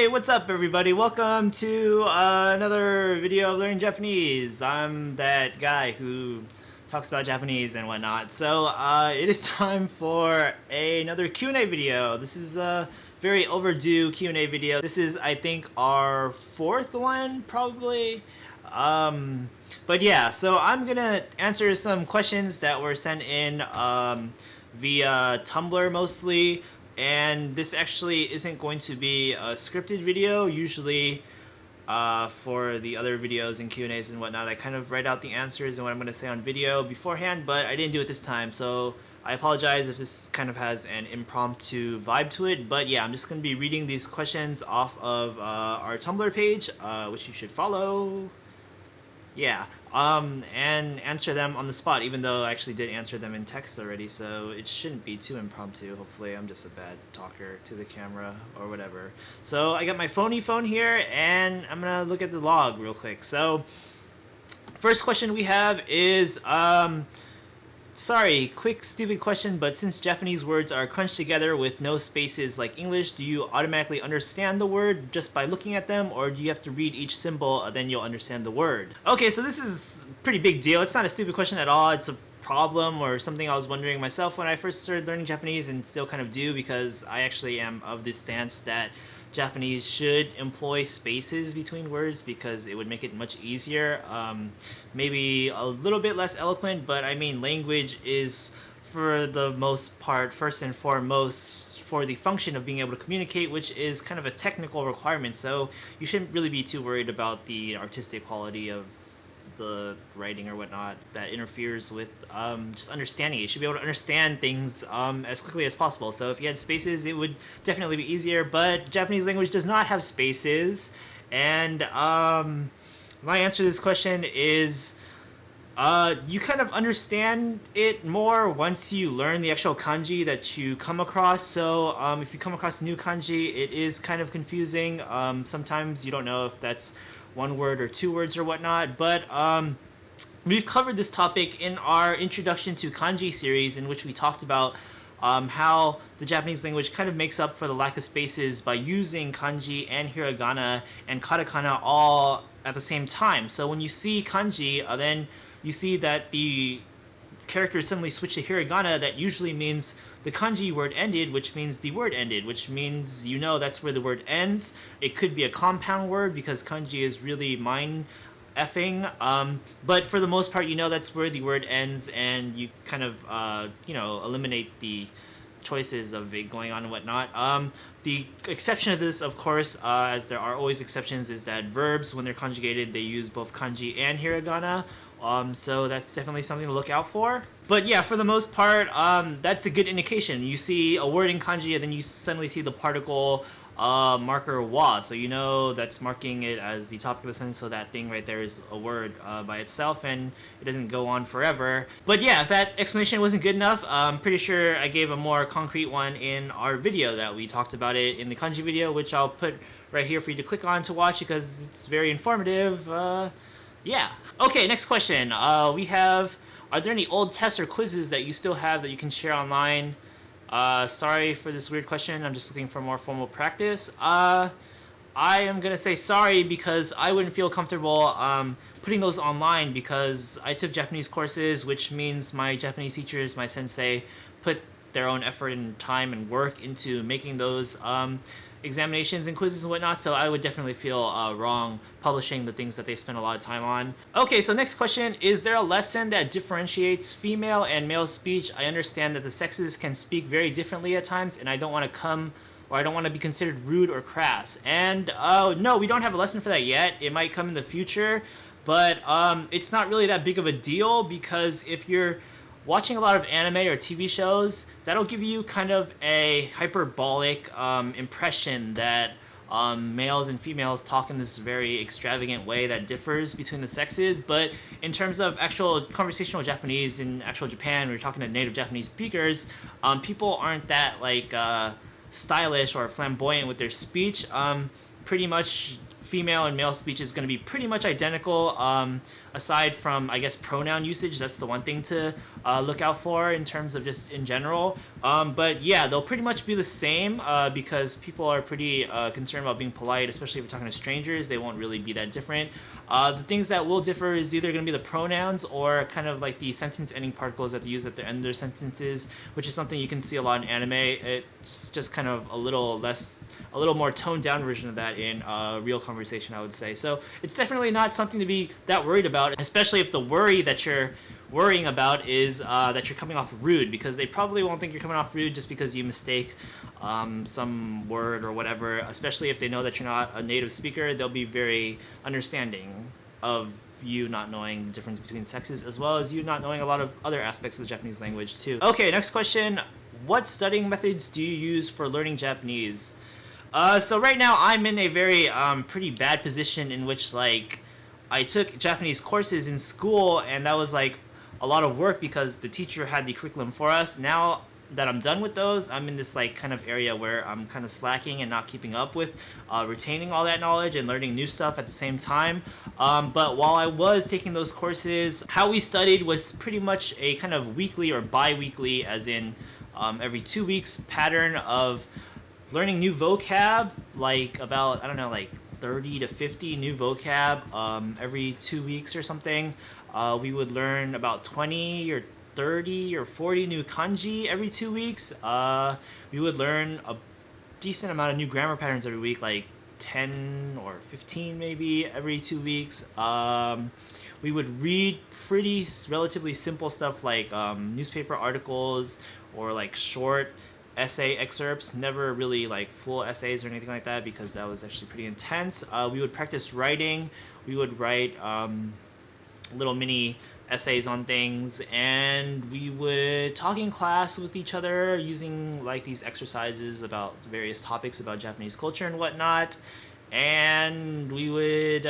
Hey, what's up everybody? Welcome to another video of learning Japanese. I'm that guy who talks about Japanese and whatnot. So it is time for another Q&A video. This is a very overdue Q&A video. This is, I think, our fourth one, probably. But yeah, so I'm gonna answer some questions that were sent in via Tumblr mostly. And this actually isn't going to be a scripted video. Usually for the other videos and Q&As and whatnot, I kind of write out the answers and what I'm going to say on video beforehand, but I didn't do it this time, so I apologize if this kind of has an impromptu vibe to it. But yeah, I'm just going to be reading these questions off of our Tumblr page, which you should follow. Yeah, and answer them on the spot, even though I actually did answer them in text already, so it shouldn't be too impromptu. Hopefully I'm just a bad talker to the camera or whatever. So I got my phone here, and I'm gonna look at the log real quick. So first question we have is, sorry, quick stupid question, but since Japanese words are crunched together with no spaces like English, do you automatically understand the word just by looking at them, or do you have to read each symbol then you'll understand the word? Okay, so this is a pretty big deal. It's not a stupid question at all. It's a problem or something I was wondering myself when I first started learning Japanese, and still kind of do, because I actually am of this stance that Japanese should employ spaces between words because it would make it much easier. Maybe a little bit less eloquent, but I mean, language is, for the most part, first and foremost, for the function of being able to communicate, which is kind of a technical requirement. So you shouldn't really be too worried about the artistic quality of the writing or whatnot that interferes with just understanding. You should be able to understand things as quickly as possible. So if you had spaces, it would definitely be easier, but Japanese language does not have spaces. And my answer to this question is you kind of understand it more once you learn the actual kanji that you come across. So if you come across a new kanji, it is kind of confusing. Sometimes you don't know if that's one word or two words or whatnot, but we've covered this topic in our Introduction to Kanji series, in which we talked about how the Japanese language kind of makes up for the lack of spaces by using kanji and hiragana and katakana all at the same time. So when you see kanji, then you see that the characters suddenly switch to hiragana. That usually means the kanji word ended, which means the word ended, which means you know that's where the word ends. It could be a compound word because kanji is really mind effing, but for the most part, you know that's where the word ends, and you kind of eliminate the choices of it going on and whatnot. The exception of this, of course, as there are always exceptions, is that verbs, when they're conjugated, they use both kanji and hiragana. So that's definitely something to look out for. But yeah, for the most part, that's a good indication. You see a word in kanji, and then you suddenly see the particle marker wa, so you know that's marking it as the topic of the sentence, so that thing right there is a word by itself, and it doesn't go on forever. But yeah, if that explanation wasn't good enough, I'm pretty sure I gave a more concrete one in our video that we talked about it in the kanji video, which I'll put right here for you to click on to watch because it's very informative. Yeah. Okay, next question. We have, are there any old tests or quizzes that you still have that you can share online? Sorry for this weird question. I'm just looking for more formal practice. I am going to say sorry because I wouldn't feel comfortable putting those online, because I took Japanese courses, which means my Japanese teachers, my sensei, put their own effort and time and work into making those examinations and quizzes and whatnot, so I would definitely feel wrong publishing the things that they spend a lot of time on. Okay, so next question, is there a lesson that differentiates female and male speech? I understand that the sexes can speak very differently at times, and I don't want to be considered rude or crass. And no, we don't have a lesson for that yet. It might come in the future, but it's not really that big of a deal, because if you're watching a lot of anime or TV shows, that'll give you kind of a hyperbolic impression that males and females talk in this very extravagant way that differs between the sexes. But in terms of actual conversational Japanese in actual Japan, we're talking to native Japanese speakers, people aren't that stylish or flamboyant with their speech. pretty much female and male speech is going to be pretty much identical, aside from, I guess, pronoun usage. That's the one thing to look out for in terms of just in general. But yeah, they'll pretty much be the same because people are pretty concerned about being polite, especially if you're talking to strangers. They won't really be that different. The things that will differ is either going to be the pronouns or kind of like the sentence ending particles that they use at the end of their sentences, which is something you can see a lot in anime. It's just kind of a little more toned down version of that in real conversation, I would say. So it's definitely not something to be that worried about, especially if the worry that you're worrying about is that you're coming off rude, because they probably won't think you're coming off rude just because you mistake some word or whatever, especially if they know that you're not a native speaker. They'll be very understanding of you not knowing the difference between sexes, as well as you not knowing a lot of other aspects of the Japanese language too. Okay, next question. What studying methods do you use for learning Japanese? So right now I'm in a very pretty bad position in which, like, I took Japanese courses in school, and that was like a lot of work because the teacher had the curriculum for us. Now that I'm done with those, I'm in this like kind of area where I'm kind of slacking and not keeping up with retaining all that knowledge and learning new stuff at the same time. But while I was taking those courses, how we studied was pretty much a kind of weekly or bi-weekly, as in every 2 weeks pattern of learning new vocab, like about, I don't know, like 30 to 50 new vocab every 2 weeks or something. We would learn about 20 or 30 or 40 new kanji every 2 weeks. We would learn a decent amount of new grammar patterns every week, like 10 or 15 maybe every 2 weeks. We would read pretty relatively simple stuff like newspaper articles or like short essay excerpts, never really like full essays or anything like that, because that was actually pretty intense. We would practice writing. We would write little mini essays on things, and we would talk in class with each other using like these exercises about various topics about Japanese culture and whatnot. And we would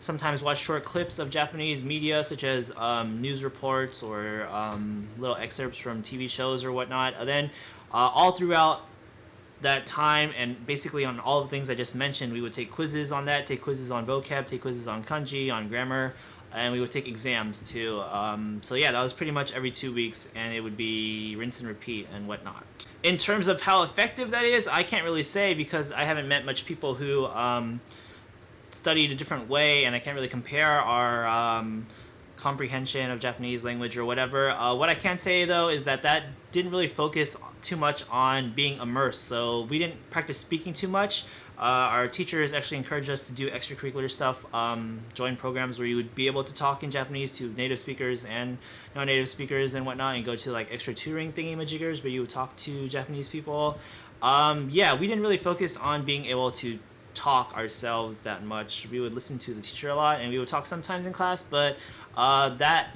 sometimes watch short clips of Japanese media, such as news reports or little excerpts from TV shows or whatnot. And then all throughout that time, and basically on all the things I just mentioned, we would take quizzes on that, take quizzes on vocab, take quizzes on kanji, on grammar, and we would take exams too. So yeah, that was pretty much every 2 weeks, and it would be rinse and repeat and whatnot. In terms of how effective that is, I can't really say, because I haven't met much people who studied a different way, and I can't really compare our comprehension of Japanese language or whatever. What I can say though is that didn't really focus too much on being immersed, so we didn't practice speaking too much. Our teachers actually encouraged us to do extracurricular stuff, join programs where you would be able to talk in Japanese to native speakers and non-native speakers and whatnot, and go to like extra tutoring thingy-majiggers where you would talk to Japanese people. Yeah, we didn't really focus on being able to talk ourselves that much. We would listen to the teacher a lot, and we would talk sometimes in class, but that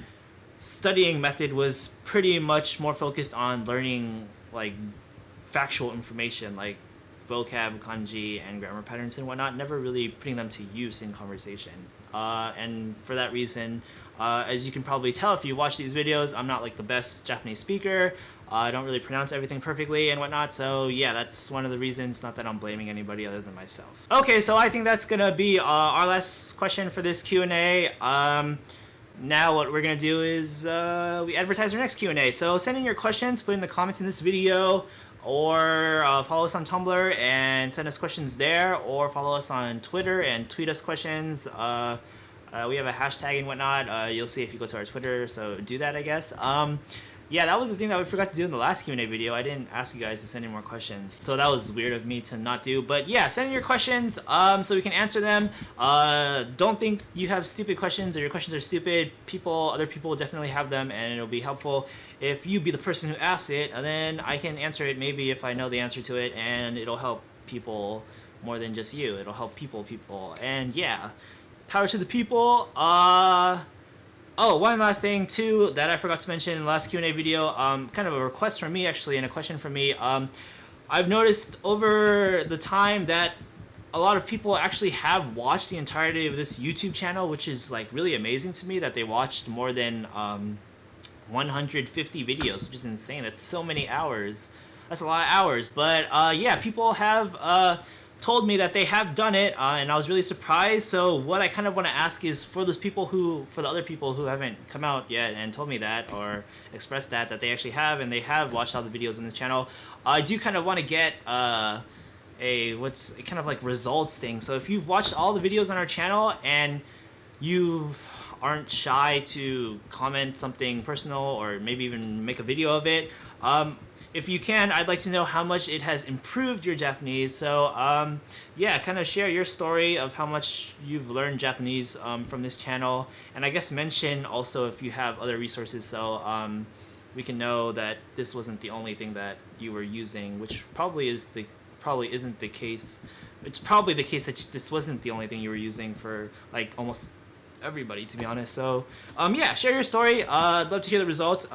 studying method was pretty much more focused on learning like factual information, like vocab, kanji, and grammar patterns and whatnot, never really putting them to use in conversation. And for that reason, as you can probably tell if you watch these videos, I'm not like the best Japanese speaker. I don't really pronounce everything perfectly and whatnot, so yeah, that's one of the reasons. Not that I'm blaming anybody other than myself. Okay, so I think that's gonna be our last question for this Q&A. Now what we're gonna do is we advertise our next Q&A. So send in your questions, put in the comments in this video, or follow us on Tumblr and send us questions there, or follow us on Twitter and tweet us questions. We have a hashtag and whatnot. You'll see if you go to our Twitter, so do that, I guess. Yeah, that was the thing that we forgot to do in the last Q&A video. I didn't ask you guys to send in more questions, so that was weird of me to not do. But yeah, send in your questions so we can answer them. Don't think you have stupid questions or your questions are stupid. Other people will definitely have them, and it'll be helpful if you be the person who asks it, and then I can answer it maybe if I know the answer to it, and it'll help people more than just you. It'll help people, and yeah, power to the people. Oh, one last thing too that I forgot to mention in the last Q&A video, kind of a request from me actually, and a question from me. I've noticed over the time that a lot of people actually have watched the entirety of this YouTube channel, which is like really amazing to me, that they watched more than 150 videos, which is insane. That's so many hours. That's a lot of hours. But yeah, people have told me that they have done it, and I was really surprised. So what I kind of want to ask is for those people for the other people who haven't come out yet and told me that or expressed that they actually have and they have watched all the videos on the channel, I do kind of want to get what's kind of like results thing. So if you've watched all the videos on our channel and you aren't shy to comment something personal or maybe even make a video of it, if you can, I'd like to know how much it has improved your Japanese. So yeah, kind of share your story of how much you've learned Japanese from this channel, and I guess mention also if you have other resources, so we can know that this wasn't the only thing that you were using, which probably isn't the case. It's probably the case that this wasn't the only thing you were using for like almost everybody, to be honest. So yeah, share your story. I'd love to hear the results.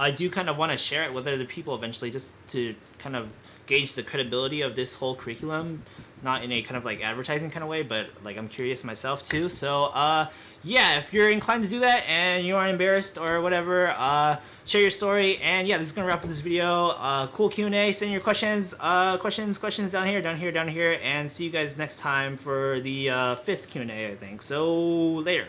I do kind of want to share it with other people eventually, just to kind of gauge the credibility of this whole curriculum, not in a kind of like advertising kind of way, but like I'm curious myself too. So yeah, if you're inclined to do that and you aren't embarrassed or whatever, share your story. And yeah, this is gonna wrap up this video. Cool Q&A. Send your questions down here, and see you guys next time for the 5th Q&A, I think. So later.